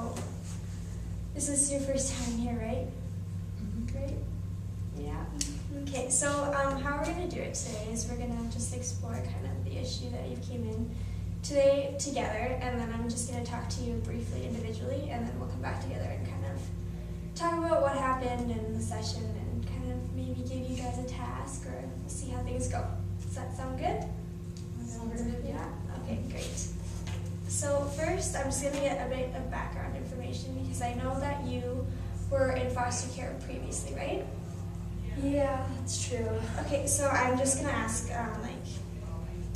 so this is your first time here, right? Great. Yeah. Okay, so how we're going to do it today is we're going to just explore kind of the issue that you came in today together, and then I'm just going to talk to you briefly individually, and then we'll come back together and kind of talk about what happened in the session and kind of maybe give you guys a task, or we'll see how things go. Does that sound good? Sounds good. Yeah? Okay, great. So first, I'm just going to get a bit of background information because I know that you were in foster care previously, right? Yeah, that's true. Okay, so I'm just going to ask like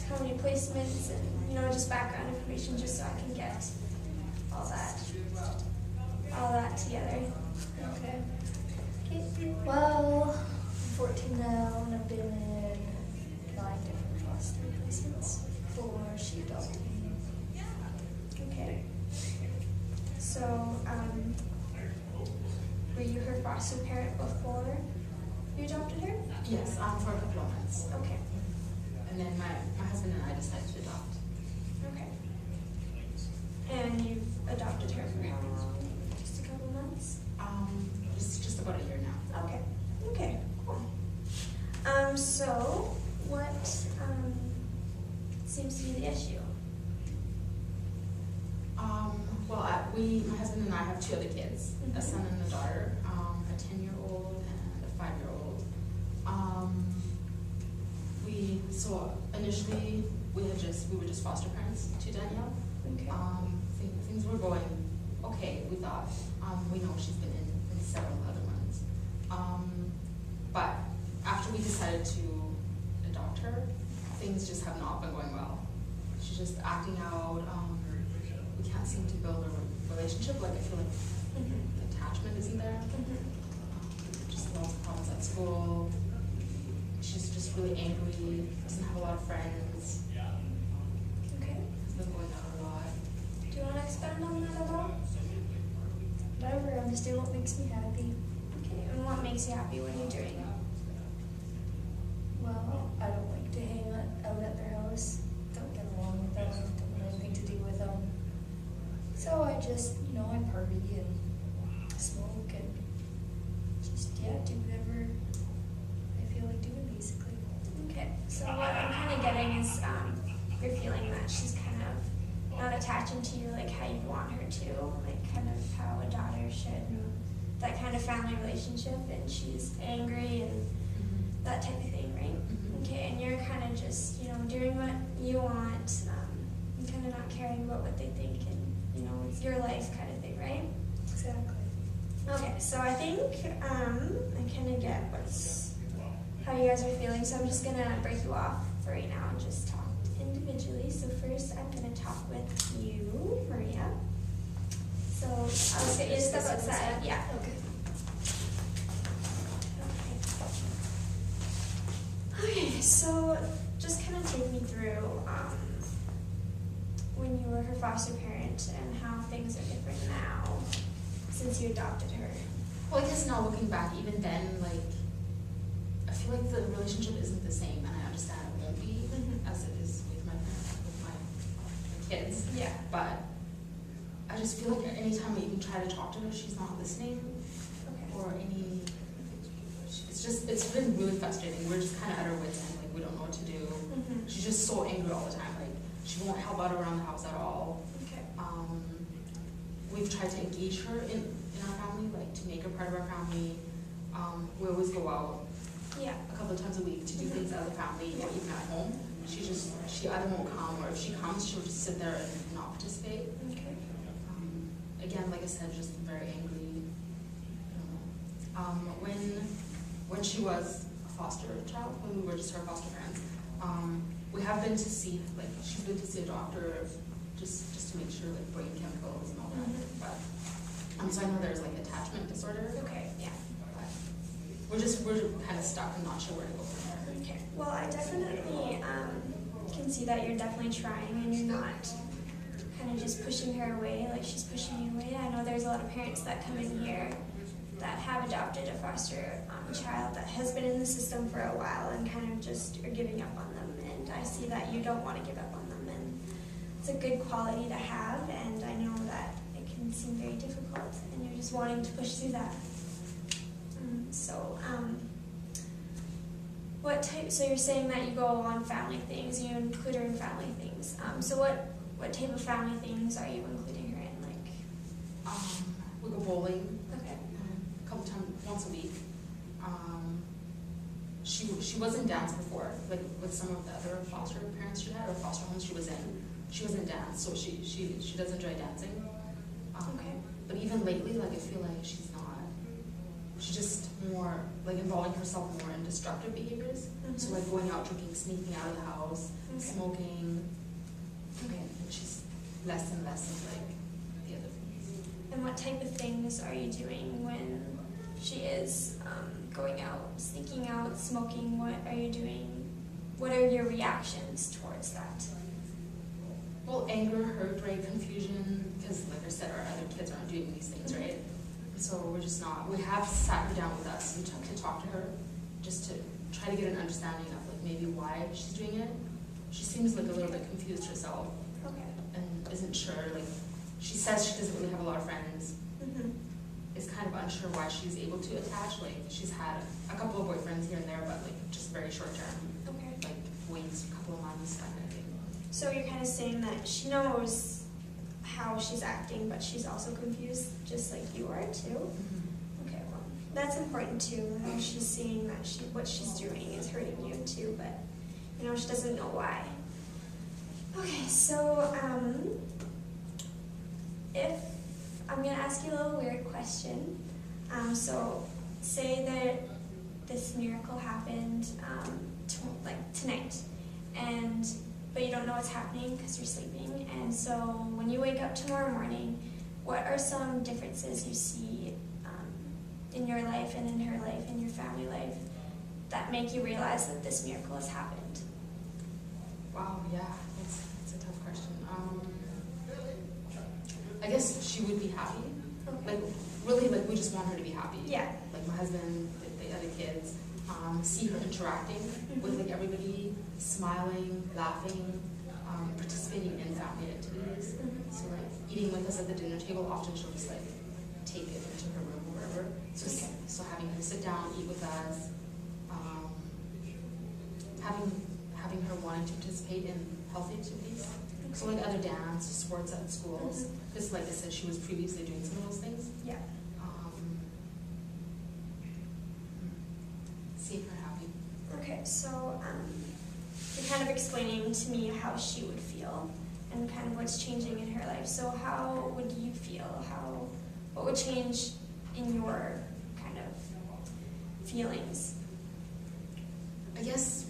how many placements and just background information just so I can get all that together. Okay. Okay. Well, I'm 14 now, and I've been in 9 different foster placements before she adopted me. Okay. So, were you her foster parent before you adopted her? Yes, for a couple of months. Okay. And then my husband and I decided to adopt. Okay. And you've adopted her for how long? Just a couple months? Just about a year now. Okay. Okay, cool. So what seems to be the issue? My husband and I have 2 other kids, a son and a daughter, a 10-year-old and a 5-year-old. So initially we were just foster parents to Danielle. Okay. Things were going okay, we thought. We know she's been in several other ones. But after we decided to adopt her, things just have not been going well. She's just acting out. We can't seem to build a relationship. Like, I feel like the attachment isn't there. Just lots of problems at school. She's just really angry, doesn't have a lot of friends. Okay. Has been going out a lot. Do you want to expand on that at all? Whatever, I'm just doing what makes me happy. Okay, and what makes you happy when you're doing it? Well, I don't like to hang out at their house. Don't get along with them. Don't want anything to do with them. So I just, I party and smoke and just, do whatever I feel like doing, basically. Okay, so what I'm kind of getting is you're feeling that she's kind of not attaching to you like how you want her to, like kind of how a daughter should, and that kind of family relationship, and she's angry and that type of thing, right? Okay, and you're kind of just, doing what you want, and kind of not caring about what they think, and, it's your life kind of thing, right? Exactly. Okay, so I think I kind of get how you guys are feeling, so I'm just going to break you off for right now and just talk individually. So first I'm going to talk with you, Maria. So I'll just get you to step outside. Yeah. Okay. Okay, so just kind of take me through when you were her foster parent and how things are different now since you adopted her. Well, I guess now looking back, even then, like, I feel like the relationship isn't the same, and I understand it won't be as it is with my parents, with my kids. Yeah. But I just feel like anytime I even try to talk to her, she's not listening. Okay. Or it's been really frustrating. We're just kind of at our wits' end, like we don't know what to do. She's just so angry all the time. Like, she won't help out around the house at all. Okay. We've tried to engage her in our family, like to make her part of our family. We always go out a couple of times a week to do things as a family, or even at home. She either won't come, or if she comes, she'll just sit there and not participate. Okay. Again, like I said, just very angry. I don't know. When she was a foster child, when we were just her foster parents, we have been to see, like, she's been to see a doctor just to make sure, like, brain chemicals and all that. But so I know there's like attachment disorder. Okay. Yeah. But we're kind of stuck and not sure where to go from there. Okay. Well, I definitely can see that you're definitely trying, and you're not kind of just pushing her away like she's pushing you away. I know there's a lot of parents that come in here that have adopted a foster child that has been in the system for a while and kind of just are giving up on them. And I see that you don't want to give up on them, and it's a good quality to have. And I know that it can seem very and you're just wanting to push through that. So, what type? So you're saying that you go on family things, you include her in family things. So what type of family things are you including her in? Like, we go bowling. okay. A couple times, once a week. She was in dance before, like with some of the other foster parents she had or foster homes she was in. She was in dance, so she does enjoy dancing. Okay. But even lately, like I feel like she's not. She's just more like involving herself more in destructive behaviors. So like going out drinking, sneaking out of the house, smoking. Okay. And she's less and less of like the other things. And what type of things are you doing when she is going out, sneaking out, smoking? What are you doing? What are your reactions towards that? Well, anger, hurt, right, confusion, because like I said, our other kids aren't doing these things, right? So we're just not, we have sat her down with us and to talk to her, just to try to get an understanding of like maybe why she's doing it. She seems like a little bit confused herself. Okay. And isn't sure, like, she says she doesn't really have a lot of friends. Is kind of unsure why she's able to attach. Like, she's had a couple of boyfriends here and there, but like just very short term. Okay. Like weeks, a couple of months, that kind of thing. So you're kind of saying that she knows how she's acting, but she's also confused, just like you are too. Okay, well, that's important too. How she's seeing that what she's doing is hurting you too, but you know she doesn't know why. Okay, so if I'm gonna ask you a little weird question. So say that this miracle happened like tonight, but you don't know what's happening because you're sleeping. And so when you wake up tomorrow morning, what are some differences you see in your life and in her life, in your family life, that make you realize that this miracle has happened? Wow, yeah, that's a tough question. I guess she would be happy. Okay. Like, really, like, we just want her to be happy. Yeah. Like, my husband, the other kids, see her interacting with, like, everybody, smiling, laughing, participating in family activities. So, like, eating with us at the dinner table, often she'll just, like, take it into her room or wherever. So having her sit down, eat with us, having her wanting to participate in healthy activities. So like other dance, sports at schools, because like I said, she was previously doing some of those things. Yeah. See her happy. Okay, so you're kind of explaining to me how she would feel and kind of what's changing in her life. So how would you feel? What would change in your kind of feelings? I guess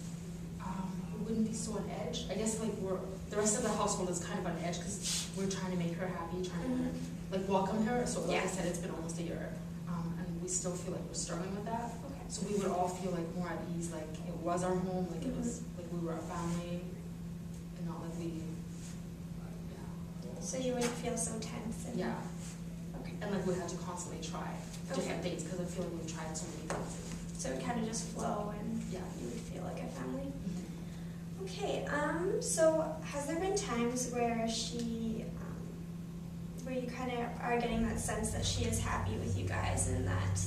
we wouldn't be so on edge. I guess like the rest of the household is kind of on edge because we're trying to make her happy, trying to like welcome her. So like I said, it's been almost a year, and we still feel like we're struggling with that. Okay. So we would all feel like more at ease, like it was our home, like it was like we were a family, and not like we. Yeah. So you wouldn't feel so tense. Yeah. Okay. And like we had to constantly try different things because I feel like we've tried so many things. So it kind of just flow and Yeah. you would feel like a family. Okay, so has there been times where where you kind of are getting that sense that she is happy with you guys and that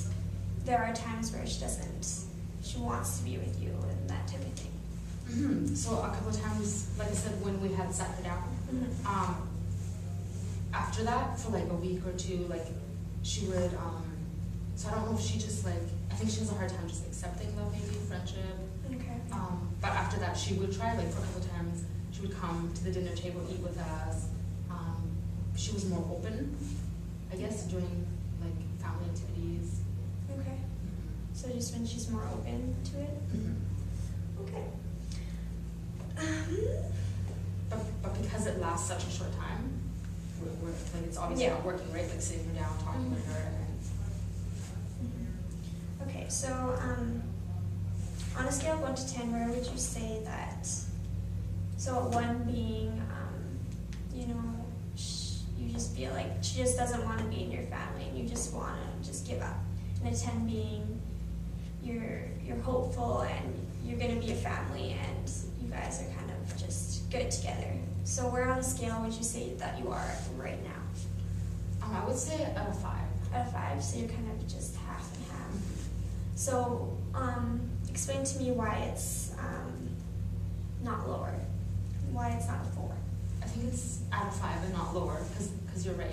there are times where she wants to be with you and that type of thing? So a couple of times, like I said, when we had sat her down, after that, for like a week or two, like she would, so I don't know if she just like, I think she has a hard time just accepting love, maybe friendship. Okay. But after that, she would try, like for a couple of times, she would come to the dinner table, eat with us. She was more open, I guess, doing like family activities. Okay. So just when she's more open to it? Okay. But because it lasts such a short time, we're like it's obviously not working, right? Like sitting her down, talking with her, and then. Okay, so on a scale of 1 to 10, where would you say that? So at 1 being, you just feel like she just doesn't want to be in your family, and you just want to just give up. And a 10 being, you're hopeful and you're going to be a family, and you guys are kind of just good together. So where on a scale would you say that you are right now? I would say out of 5. Out of 5, so you're kind of just half and half. So, explain to me why it's not lower. Why it's not a 4. I think it's out of 5 and not lower, because you're right.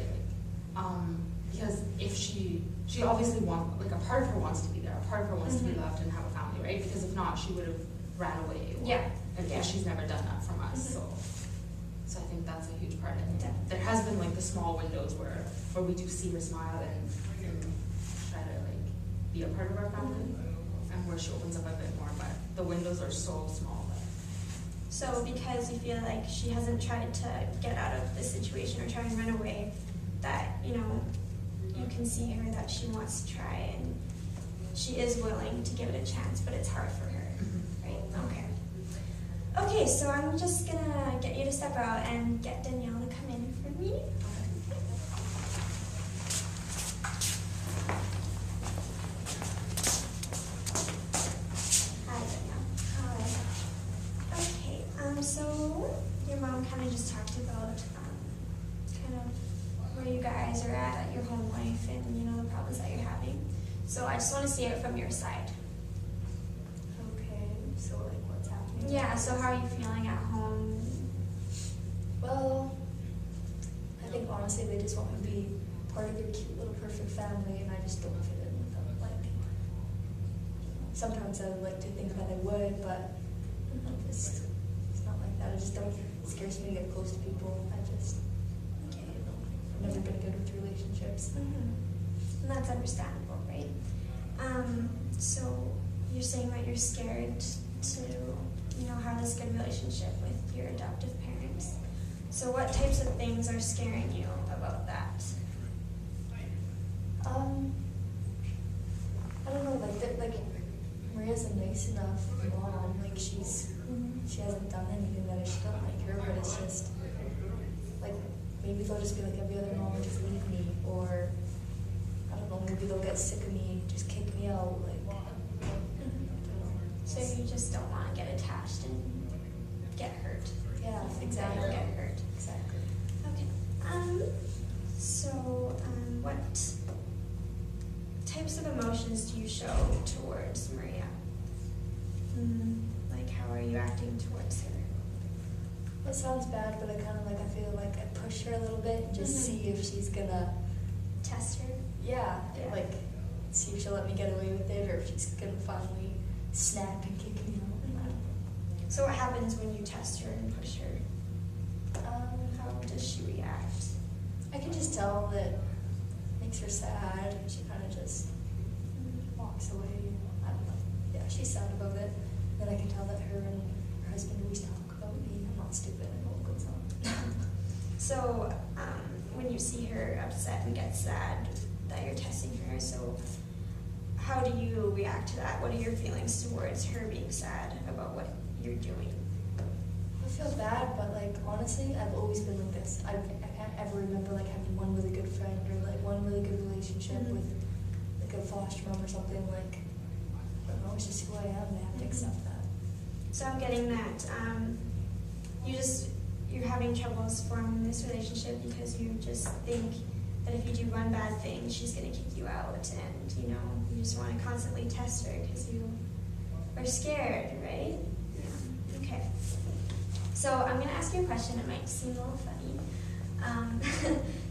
Because if she obviously wants, like, a part of her wants to be there, a part of her wants to be loved and have a family, right? Because if not, she would have ran away. And she's never done that from us, so I think that's a huge part. And there has been like the small windows where we do see her smile and try to like be a part of our family, and where she opens up a bit more. But the windows are so small. So because you feel like she hasn't tried to get out of the situation or try and run away, that, you know, you can see her that she wants to try and she is willing to give it a chance, but it's hard for her, right? Okay. Okay, so I'm just gonna get you to step out and get Danielle to come in for me. Hi, Danielle. Hi. Okay, so your mom kind of just talked about kind of where you guys are at your home life and, you know, the problems that you're having. So I just want to see it from your side. Okay, so like what's happening? Yeah, so how are you feeling at home? Well, I think honestly they just want me to be part of their cute little perfect family, and I just don't fit in with them. Like, sometimes I would like to think that I would, but it's not like that. I just don't, it scares me to get close to people. I've never been good with relationships. And that's understandable, right? So you're saying that you're scared to, you know, have this good relationship with your adoptive parents. So what types of things are scaring you about that? I don't know, like Maria's a nice enough mom. Like she hasn't done anything that I shouldn't like her, but it's just like maybe they'll just be like every other mom and just leave me, or I don't know, maybe they'll get sick of me, just kick me out. Like, I don't know. So you just don't want to get attached and get hurt. Yeah, You think that exactly. you'll get hurt. Exactly. Okay. So what types of emotions do you show towards Maria? Like, how are you acting towards her? It sounds bad, but I kind of like, I feel like I push her a little bit and just see if she's gonna, Test her? yeah, Yeah. like see if she'll let me get away with it, or if she's gonna finally snap and kick me out. I don't know. So what happens when you test her and push her? How does she react? I can just tell that it makes her sad, and she kind of just walks away. I don't know. Yeah, she's sad about it. Then I can tell that her and her husband always talk about me. I'm not stupid. I know what goes on. So when you see her upset and get sad that you're testing her, so how do you react to that? What are your feelings towards her being sad about what you're doing? I feel bad, but like honestly, I've always been like this. I can't ever remember like having one really good friend or like one really good relationship with like a foster mom or something. Like, I don't know, it's just who I am, and I have to accept that. So I'm getting that you're having troubles forming this relationship because you just think that if you do one bad thing, she's going to kick you out, and you know, you just want to constantly test her because you are scared, right? Yeah. Okay. So I'm going to ask you a question. It might seem a little funny.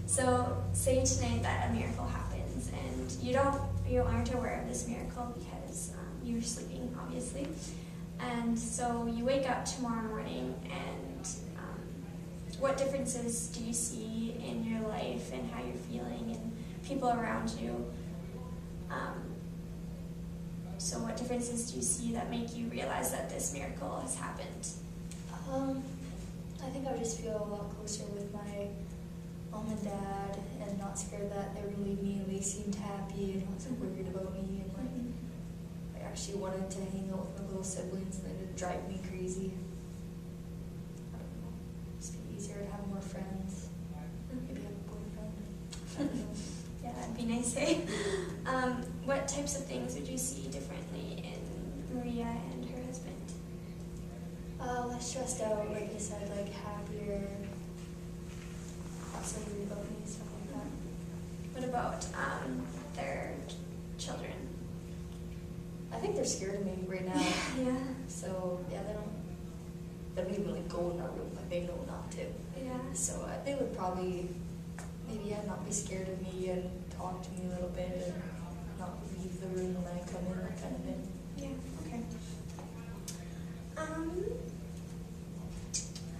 So say tonight that a miracle happens, and you aren't aware of this miracle because you were sleeping, obviously. And so you wake up tomorrow morning, and what differences do you see in your life and how you're feeling and people around you? So what differences do you see that make you realize that this miracle has happened? I think I would just feel a lot closer with my mom and dad, and not scared that they were gonna leave me, and they seemed happy and wasn't worried about me, and like I actually wanted to hang out with my little siblings, and they didn't drive me crazy. I don't know, just be easier to have more friends. Maybe have a boyfriend. I don't know. Yeah, that'd be nice, eh? What types of things would you see differently in Maria and her husband? Less stressed out, like I said, like happier, not so worried about me, stuff like that. about their children? I think they're scared of me right now. Yeah. So yeah, they don't even like go in our room. Like they know not to. Yeah. So they would probably maybe not be scared of me and talk to me a little bit and not leave the room when I come in, that kind of thing. Yeah. Okay.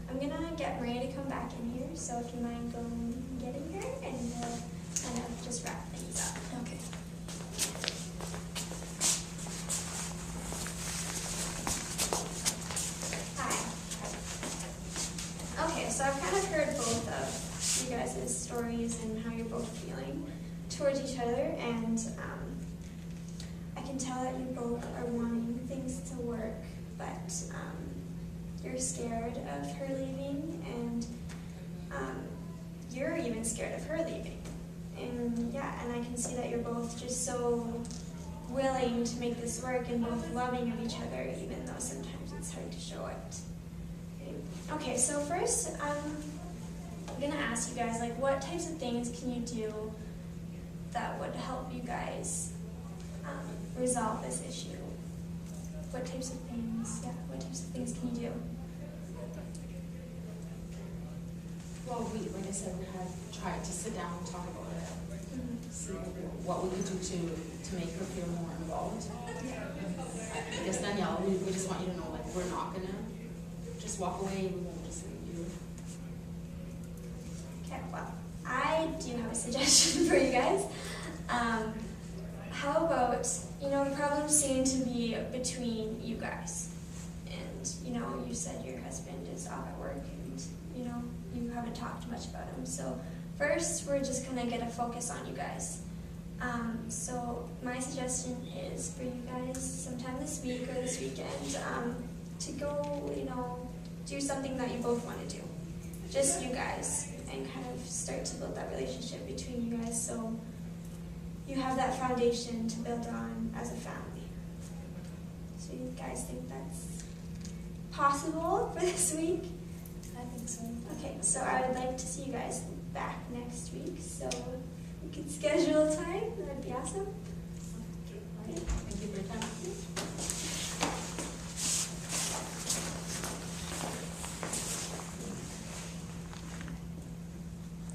I'm gonna get Maria to come back in here. So if you mind going getting her, and we'll kind of just wrap things up. Okay. Hi. Okay, so I've kind of heard both of you guys' stories and how you're both feeling towards each other, and I can tell that you both are wanting things to work, but you're scared of her leaving, and you're even scared of her leaving. And yeah, and I can see that you're both just so willing to make this work and both loving of each other, even though sometimes it's hard to show it. Okay, so first I'm gonna ask you guys, like, what types of things can you do that would help you guys resolve this issue? What types of things? Yeah, what types of things can you do? Well, like I said, we had tried to sit down and talk about it, see what we could do to make her feel more involved. I guess Danielle, we just want you to know, like, we're not gonna just walk away. We won't just leave you. Okay, well, I do have a suggestion for you guys. How about, the problems seem to be between you guys. And, you said your husband is off at work and, you haven't talked much about him. So first, we're just going to get a focus on you guys. So my suggestion is for you guys sometime this week or this weekend to go, do something that you both want to do. Just you guys, and kind of start to build that relationship between you guys so you have that foundation to build on as a family. So you guys think that's possible for this week? I think so. Okay, so I would like to see you guys back next week, so we could schedule a time. That'd be awesome. Okay. Thank you for your time.